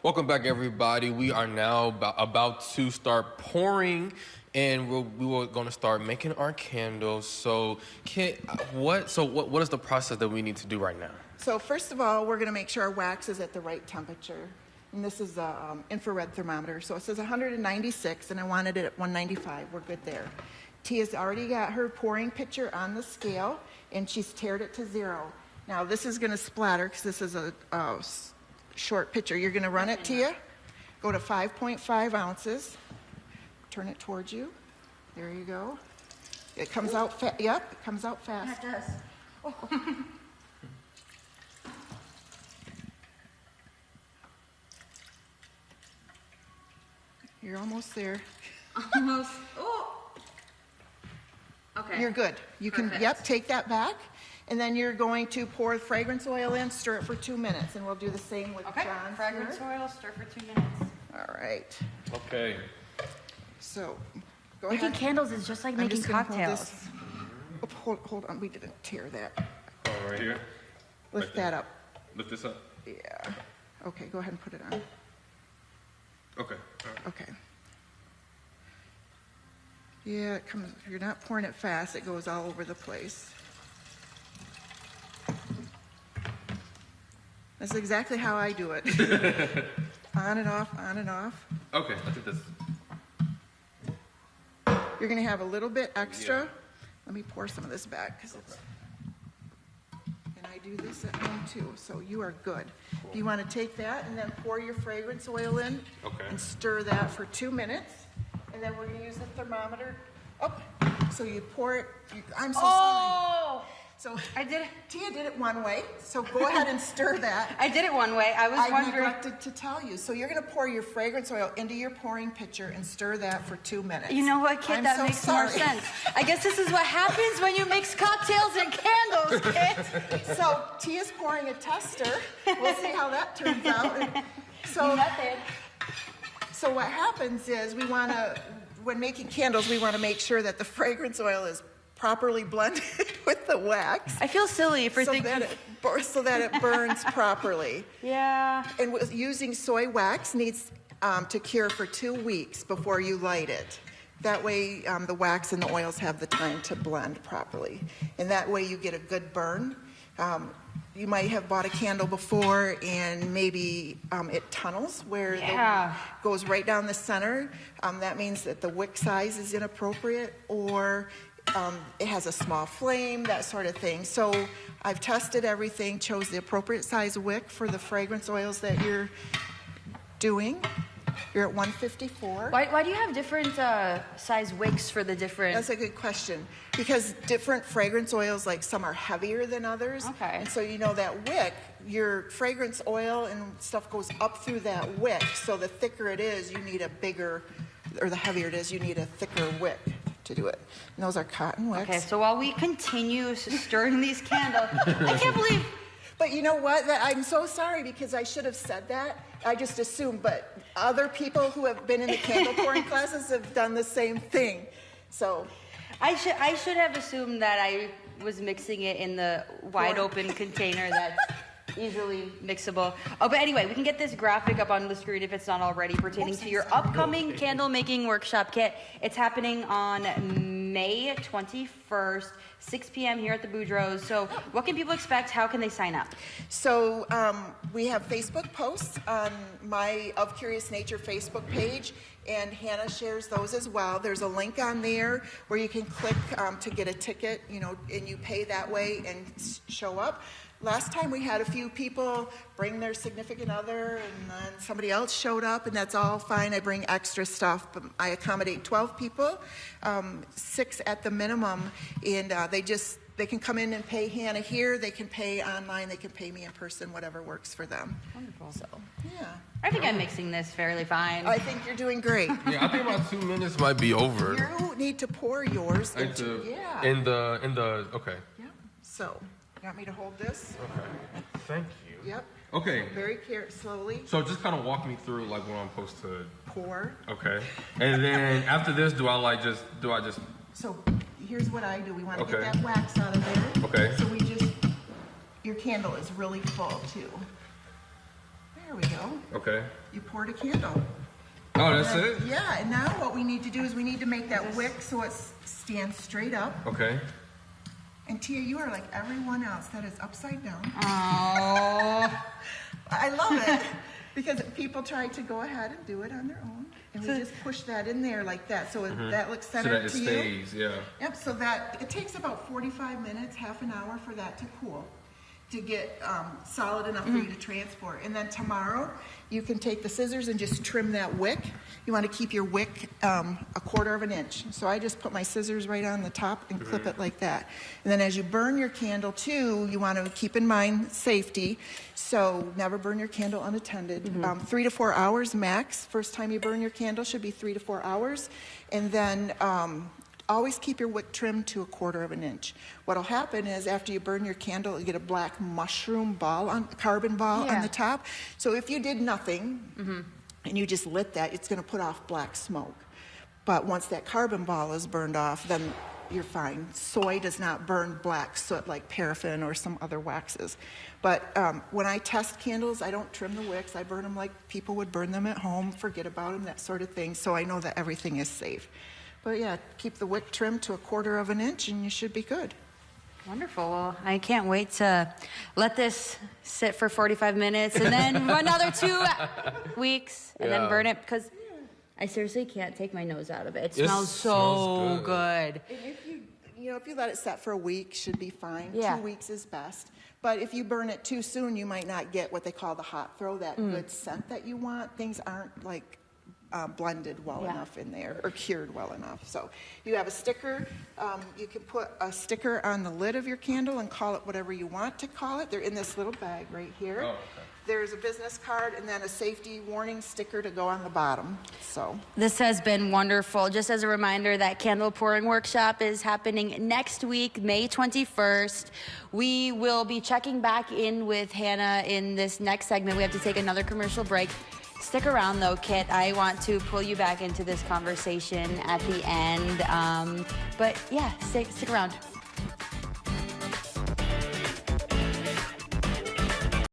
Welcome back, everybody. We are now about to start pouring, and we're going to start making our candles. So, what is the process that we need to do right now? So first of all, we're going to make sure our wax is at the right temperature. And this is an infrared thermometer. So it says 196, and I wanted it at 195. We're good there. Tia's already got her pouring pitcher on the scale, and she's tiered it to 0. Now this is going to splatter because this is a short pitcher. You're going to run it, Tia. Go to 5.5 ounces. Turn it towards you. There you go. It comes out fast. Yep, it comes out fast. It does. Oh. You're almost there. Almost. Oh. Okay. You're good. You Perfect. can, yep, take that back. And then you're going to pour fragrance oil in, stir it for 2 minutes. And we'll do the same with John's. Fragrance oil, stir for 2 minutes. All right. Okay. So, go Making ahead. candles is just like I'm making just gonna cocktails. Hold on. We didn't tear that. Oh, right here? Lift Right that up. Lift this up? Yeah. Okay, go ahead and put it on. Okay. All right. Okay. Yeah, it comes, if you're not pouring it fast, it goes all over the place. That's exactly how I do it. On and off, on and off. Okay, I think that's... You're gonna have a little bit extra. Yeah. Let me pour some of this back, because it's, and I do this at home too, so you are good. Cool. You wanna take that and then pour your fragrance oil in. Okay. And stir that for 2 minutes. And then we're gonna use the thermometer. Oh, so you pour it, I'm so sorry. Oh! So I did. Tia did it one way, so go ahead and stir that. I did it one way. I was I wondering. neglected to tell you. So you're gonna pour your fragrance oil into your pouring pitcher and stir that for 2 minutes. You know what, Kit? I'm That so makes sorry. more sense. I guess this is what happens when you mix cocktails and candles, Kit. So Tia's pouring a tester. We'll see how that turns out. So, Method. so what happens is when making candles, we wanna make sure that the fragrance oil is properly blended with the wax. I feel silly for so thinking. that it burns properly. Yeah. And using soy wax needs to cure for 2 weeks before you light it. That way the wax and the oils have the time to blend properly. And that way you get a good burn. You might have bought a candle before and maybe it tunnels where Yeah. it goes right down the center. That means that the wick size is inappropriate, or it has a small flame, that sort of thing. So I've tested everything, chose the appropriate size wick for the fragrance oils that you're doing. You're at 154. Why do you have different size wicks for the different? That's a good question. Because different fragrance oils, like some are heavier than others. Okay. And so you know that wick, your fragrance oil and stuff goes up through that wick. So the thicker it is, you need a bigger, or the heavier it is, you need a thicker wick to do it. And those are cotton wicks. Okay, so while we continue stirring these candles, I can't believe. But you know what? I'm so sorry because I should have said that. I just assumed, but other people who have been in the candle pouring classes have done the same thing. So I should have assumed that I was mixing it in the wide open container that's easily mixable. Oh, but anyway, we can get this graphic up on the screen if it's not already, pertaining to your upcoming candle making workshop, Kit. It's happening on May 21st, 6 p.m. here at the Boudrose. So what can people expect? How can they sign up? So we have Facebook posts on my Of Curious Nature Facebook page, and Hannah shares those as well. There's a link on there where you can click to get a ticket, and you pay that way and show up. Last time we had a few people bring their significant other, and then somebody else showed up, and that's all fine. I bring extra stuff, but I accommodate 12 people, 6 at the minimum, and they can come in and pay Hannah here, they can pay online, they can pay me in person, whatever works for them. Wonderful. So, yeah. I think I'm mixing this fairly fine. I think you're doing great. Yeah, I think about 2 minutes might be over. You need to pour yours into, In the, okay. Yeah. So, you want me to hold this? Okay. Thank you. Yep. Okay. Very slowly. So just kind of walk me through like what I'm supposed to. Pour. Okay. And then after this, do I just? So here's what I do. We want to Okay. get that wax out of there. Okay. So your candle is really full too. There we go. Okay. You poured a candle. Oh, that's it? Yeah, and now what we need to do is we need to make that wick so it stands straight up. Okay. And Tia, you are like everyone else that is upside down. Oh. I love it because people try to go ahead and do it on their own. And we just push that in there like that so that looks So centered that it to you. stays, yeah. Yep, so that it takes about 45 minutes, half an hour for that to cool, to get solid enough for you to transport. And then tomorrow, you can take the scissors and just trim that wick. You want to keep your wick a 1/4 of an inch. So I just put my scissors right on the top and clip it like that. And then as you burn your candle too, you want to keep in mind safety. So never burn your candle unattended. 3 to 4 hours max. First time you burn your candle should be 3 to 4 hours. And then always keep your wick trimmed to a 1/4 of an inch. What'll happen is after you burn your candle, you get a black mushroom ball, carbon ball on the top. So if you did nothing and you just lit that, it's going to put off black smoke. But once that carbon ball is burned off, then you're fine. Soy does not burn black soot like paraffin or some other waxes. But when I test candles, I don't trim the wicks. I burn them like people would burn them at home, forget about them, that sort of thing. So I know that everything is safe. But yeah, keep the wick trimmed to a 1/4 of an inch and you should be good. Wonderful. Well, I can't wait to let this sit for 45 minutes and then another 2 weeks and then burn it because I seriously can't take my nose out of it. It smells so good. And if you let it set for a week, should be fine. Yeah. 2 weeks is best. But if you burn it too soon, you might not get what they call the hot throw, that good scent that you want. Things aren't like blended well enough in there or cured well enough. So you have a sticker. You can put a sticker on the lid of your candle and call it whatever you want to call it. They're in this little bag right here. Oh, okay. There's a business card and then a safety warning sticker to go on the bottom. So This has been wonderful. Just as a reminder, that candle pouring workshop is happening next week, May 21st. We will be checking back in with Hannah in this next segment. We have to take another commercial break. Stick around though, Kit. I want to pull you back into this conversation at the end. But yeah, stick around.